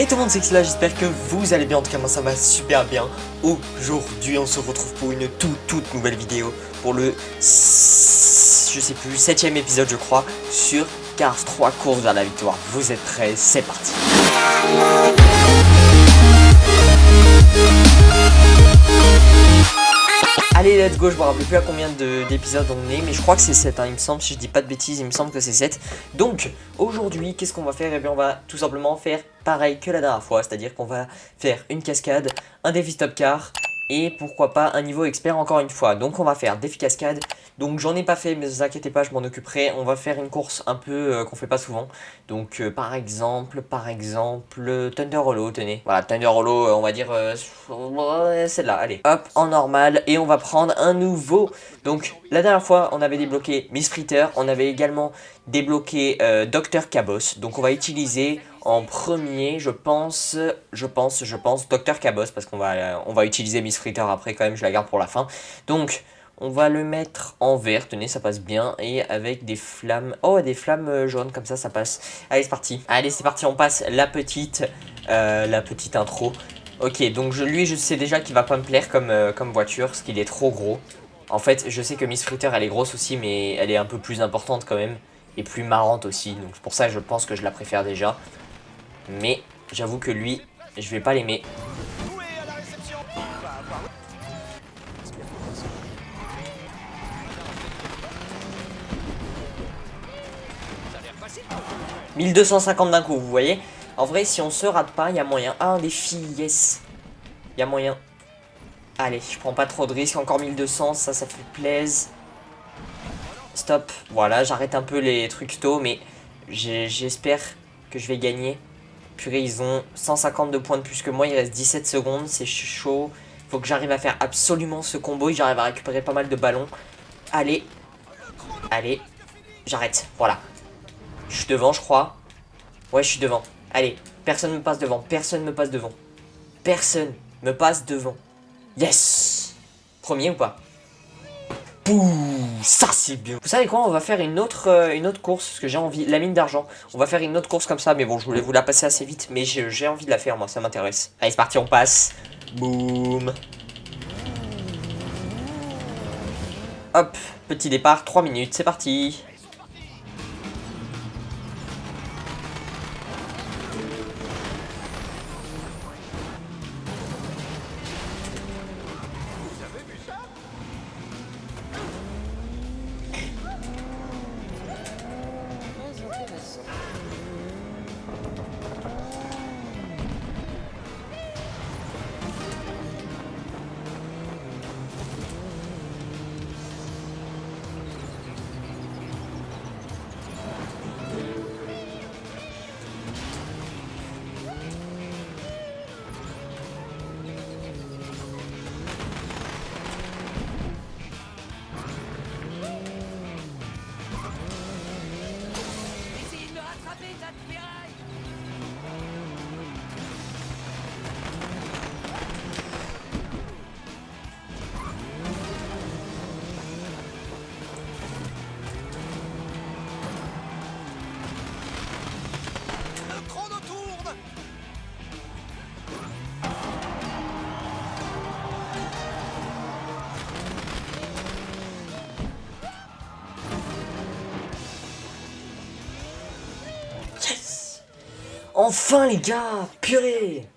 Hey tout le monde, c'est Xla, j'espère que vous allez bien, en tout cas moi ça va super bien. Aujourd'hui on se retrouve pour une toute nouvelle vidéo, pour le, je sais plus, 7ème épisode je crois, sur Cars 3 courses vers la victoire. Vous êtes prêts? C'est parti. Allez, let's go, je me rappelle plus à combien d'épisodes on est, mais je crois que c'est 7, hein, il me semble, si je dis pas de bêtises, il me semble que c'est 7. Donc, aujourd'hui, qu'est-ce qu'on va faire? Eh bien, on va tout simplement faire pareil que la dernière fois, c'est-à-dire qu'on va faire une cascade, un défi stop car, et pourquoi pas un niveau expert encore une fois. Donc, on va faire défi cascade, donc j'en ai pas fait, mais ne vous inquiétez pas, je m'en occuperai. On va faire une course un peu qu'on fait pas souvent, donc par exemple, Thunder Hollow, tenez. Voilà, Thunder Hollow, on va dire celle-là, allez. Hop, en normal, et on va prendre un nouveau. Donc, la dernière fois, on avait débloqué Miss Fritter, on avait également débloqué Dr Cabos. Donc, on va utiliser en premier, je pense Dr Cabos, parce qu'on va utiliser Miss Fritter après quand même, je la garde pour la fin. Donc, on va le mettre en vert, tenez, ça passe bien, et avec des flammes, oh, des flammes jaunes, comme ça passe. Allez, c'est parti. Allez, c'est parti, on passe la petite intro. Ok, donc lui, je sais déjà qu'il va pas me plaire comme voiture, parce qu'il est trop gros. En fait, je sais que Miss Fritter, elle est grosse aussi, mais elle est un peu plus importante quand même, et plus marrante aussi, donc c'est pour ça que je pense que je la préfère déjà. Mais j'avoue que lui, je vais pas l'aimer. 1250 d'un coup, vous voyez. En vrai, si on se rate pas, il y a moyen. Ah, un défi, yes. Il y a moyen. Allez, je prends pas trop de risques. Encore 1200, ça fait plaisir. Stop. Voilà, j'arrête un peu les trucs tôt, mais j'espère que je vais gagner. Purée, ils ont 152 points de plus que moi. Il reste 17 secondes, c'est chaud. Faut que j'arrive à faire absolument ce combo et j'arrive à récupérer pas mal de ballons. Allez. Allez. J'arrête, voilà. Je suis devant, je crois. Ouais, je suis devant. Allez, personne me passe devant. Personne me passe devant. Personne me passe devant. Yes! Premier ou pas? Pouh, ça c'est bien. Vous savez quoi? On va faire une autre course, parce que j'ai envie. La mine d'argent. On va faire une autre course comme ça, mais bon, je voulais vous la passer assez vite. Mais j'ai envie de la faire, moi, ça m'intéresse. Allez, c'est parti, on passe. Boum. Hop, petit départ, 3 minutes, c'est parti. Enfin les gars, purée.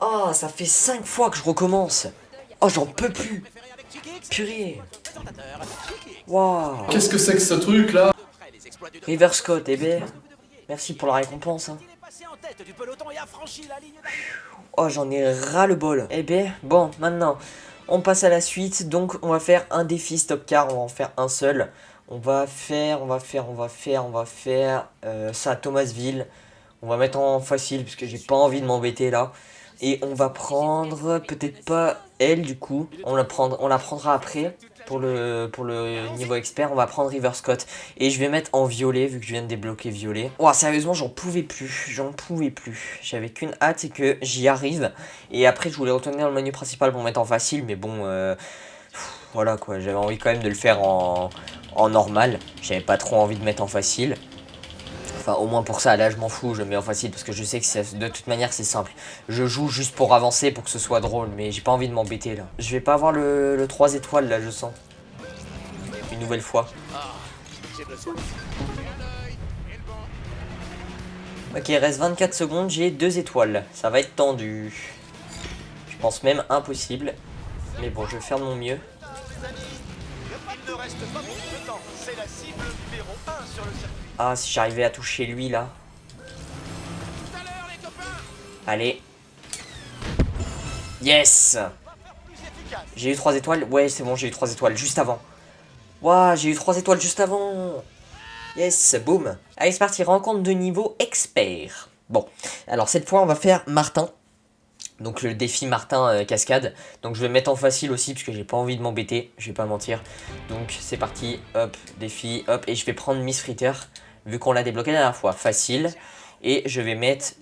Oh, ça fait 5 fois que je recommence. Oh, j'en peux plus. Purée. Waouh. Qu'est-ce que c'est que ce truc là? River Scott, eh ben, merci pour la récompense. Hein. Oh, j'en ai ras le bol. Eh ben, bon, maintenant, on passe à la suite. Donc, on va faire un défi stop car. On va en faire un seul. On va faire ça à Thomasville. On va mettre en facile parce que j'ai pas envie de m'embêter là. Et on va prendre peut-être pas elle du coup. On la prendra après pour le niveau expert. On va prendre River Scott. Et je vais mettre en violet vu que je viens de débloquer violet. Ouah, sérieusement, j'en pouvais plus. J'avais qu'une hâte, c'est que j'y arrive. Et après, je voulais retourner dans le menu principal pour mettre en facile. Mais bon, voilà quoi. J'avais envie quand même de le faire en normal. J'avais pas trop envie de mettre en facile. Enfin, au moins pour ça, là je m'en fous, je le mets en facile parce que je sais que de toute manière c'est simple. Je joue juste pour avancer, pour que ce soit drôle, mais j'ai pas envie de m'embêter là. Je vais pas avoir le 3 étoiles là, je sens. Une nouvelle fois. Ok, il reste 24 secondes, j'ai 2 étoiles. Ça va être tendu. Je pense même impossible. Mais bon, je vais faire de mon mieux. Il ne reste pas beaucoup de temps. C'est la cible numéro 1 sur le circuit. Ah, si j'arrivais à toucher lui là. Allez. Yes! J'ai eu 3 étoiles. Ouais, c'est bon, j'ai eu 3 étoiles juste avant. Waouh, j'ai eu 3 étoiles juste avant. Yes, boum. Allez, c'est parti, rencontre de niveau expert. Bon, alors cette fois, on va faire Martin. Donc le défi Martin cascade. Donc je vais mettre en facile aussi, parce que j'ai pas envie de m'embêter, je vais pas mentir. Donc c'est parti, hop, défi, hop. Et je vais prendre Miss Fritter, vu qu'on l'a débloqué la dernière fois. Facile. Et je vais mettre...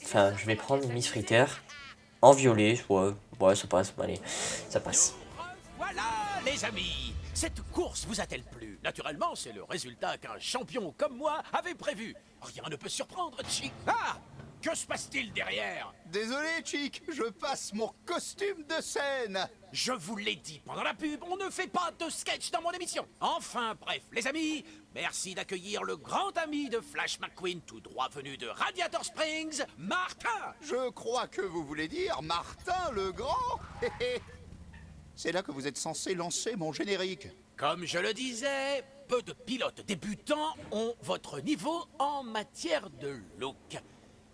Enfin, je vais prendre Miss Fritter en violet. Ouais, ça passe, allez, ça passe. Voilà, les amis. Cette course vous a-t-elle plu? Naturellement, c'est le résultat qu'un champion comme moi avait prévu. Rien ne peut surprendre, Chick. Ah! Que se passe-t-il derrière? Désolé, Chick, je passe mon costume de scène. Je vous l'ai dit pendant la pub, on ne fait pas de sketch dans mon émission. Enfin, bref, les amis, merci d'accueillir le grand ami de Flash McQueen, tout droit venu de Radiator Springs, Martin. Je crois que vous voulez dire Martin le Grand. C'est là que vous êtes censé lancer mon générique. Comme je le disais, peu de pilotes débutants ont votre niveau en matière de look.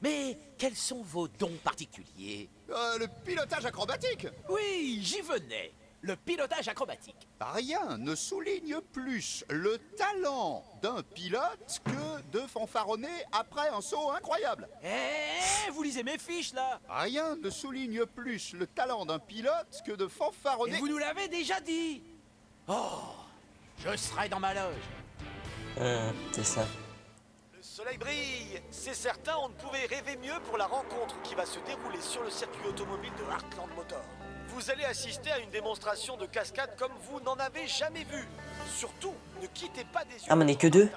Mais quels sont vos dons particuliers? Le pilotage acrobatique. Oui, j'y venais. Le pilotage acrobatique. Rien ne souligne plus le talent d'un pilote que de fanfaronner après un saut incroyable. Eh, vous lisez mes fiches, là? Rien ne souligne plus le talent d'un pilote que de fanfaronner... Et vous nous l'avez déjà dit. Oh, je serai dans ma loge. C'est ça. Le soleil brille. C'est certain, on ne pouvait rêver mieux pour la rencontre qui va se dérouler sur le circuit automobile de Heartland Motor. Vous allez assister à une démonstration de cascade comme vous n'en avez jamais vu. Surtout, ne quittez pas des yeux. Ah, mais on est que 2.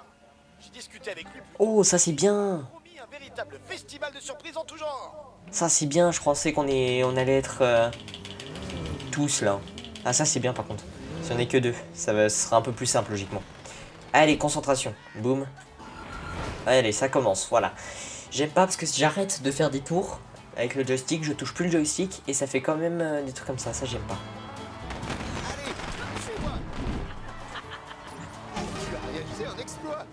J'ai discuté avec lui. Oh, ça c'est bien. Promis un véritable festival de surprises en tout genre. Ça c'est bien, je pensais on allait être tous là. Ah, ça c'est bien par contre. Si on est que 2, ce sera un peu plus simple logiquement. Allez, concentration. Boum. Allez, ça commence, voilà. J'aime pas parce que si j'arrête de faire des tours avec le joystick, je touche plus le joystick et ça fait quand même des trucs comme ça j'aime pas. Allez, suis-moi. Tu as réalisé un exploit.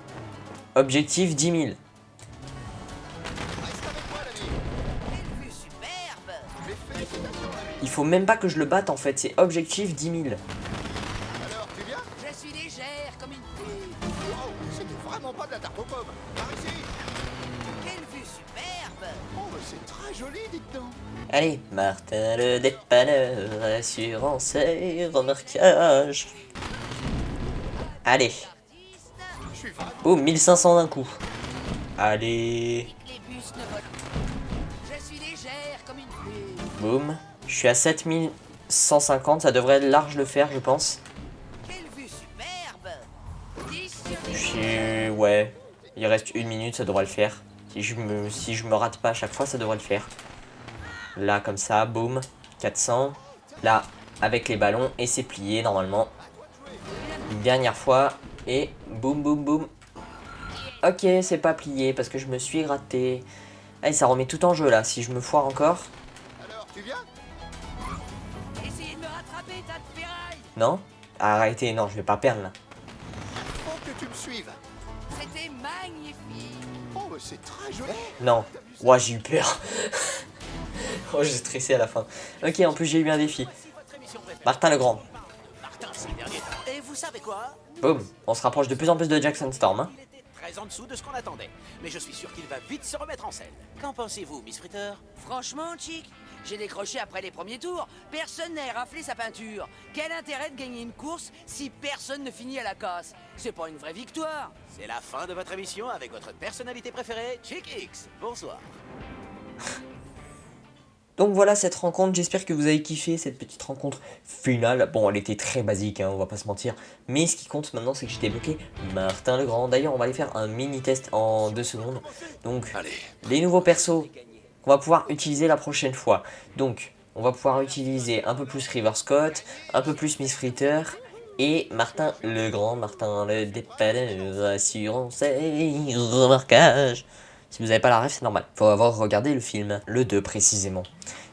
Objectif 10 000. Reste avec moi, l'ami. Quelle vue superbe! Mais félicitations, l'ami. Il faut même pas que je le batte en fait, c'est objectif 10 000. Alors, tu viens? Je suis légère comme une pluie. Wow, c'était vraiment pas de la tarte aux pommes. Par ici. Quelle vue superbe! Oh, mais c'est très joli, dites donc. Allez, Martin le dépanneur, assurance et remorquage. Allez, Je suis vraiment... boum, 1500 d'un coup. Allez, Les bus ne volent. Je suis légère comme une pluie. boum. Je suis à 7150, ça devrait large le faire, je pense. Quelle vue superbe! 10 sur 10. Je suis... Ouais, il reste 1 minute, ça devrait le faire. Si je me rate pas à chaque fois, ça devrait le faire. Là, comme ça, boum, 400. Là, avec les ballons, et c'est plié, normalement. Une dernière fois, et boum, boum, boum. Ok, c'est pas plié, parce que je me suis raté. Allez, ça remet tout en jeu, là, si je me foire encore. Alors, tu viens? Essayez de me rattraper, tas de ferraille! Non? Arrêtez, non, je vais pas perdre, là. Faut que tu me suives. C'était magnifique! Oh, mais c'est très joli. Non. Ouah, j'ai eu peur. Oh, j'ai stressé à la fin. Ok, en plus, j'ai eu un défi. Voici votre émission préférée. Martin le Grand. Martin, ces derniers temps. Et vous savez quoi? Boum, on se rapproche de plus en plus de Jackson Storm, hein. Il était très en dessous de ce qu'on attendait. Mais je suis sûr qu'il va vite se remettre en selle. Qu'en pensez-vous, Miss Fritter? Franchement, Chick, j'ai décroché après les premiers tours. Personne n'a raflé sa peinture. Quel intérêt de gagner une course si personne ne finit à la casse? C'est pas une vraie victoire. C'est la fin de votre émission avec votre personnalité préférée, Chick X. Bonsoir. Donc voilà cette rencontre, j'espère que vous avez kiffé cette petite rencontre finale. Bon, elle était très basique, hein, on va pas se mentir. Mais ce qui compte maintenant, c'est que j'ai débloqué Martin le Grand. D'ailleurs, on va aller faire un mini test en 2 secondes. Donc, les nouveaux persos qu'on va pouvoir utiliser la prochaine fois. Donc, on va pouvoir utiliser un peu plus River Scott, un peu plus Miss Fritter et Martin le Grand, Martin le dépanneur, assurance et remarquage. Si vous n'avez pas la ref, c'est normal. Faut avoir regardé le film, le 2 précisément.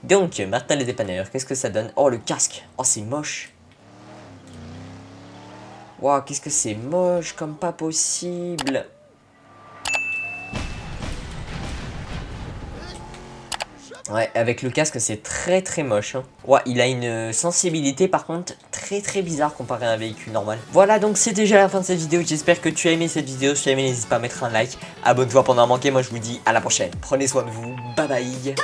Donc, Martin le dépanneur, qu'est-ce que ça donne? Oh, le casque. Oh, c'est moche. Waouh, qu'est-ce que c'est moche comme pas possible. Ouais, avec le casque, c'est très moche. Hein. Ouais, il a une sensibilité par contre très bizarre comparé à un véhicule normal. Voilà, donc c'est déjà la fin de cette vidéo. J'espère que tu as aimé cette vidéo. Si tu as aimé, n'hésite pas à mettre un like. Abonne-toi pour n'en manquer. Moi, je vous dis à la prochaine. Prenez soin de vous. Bye bye.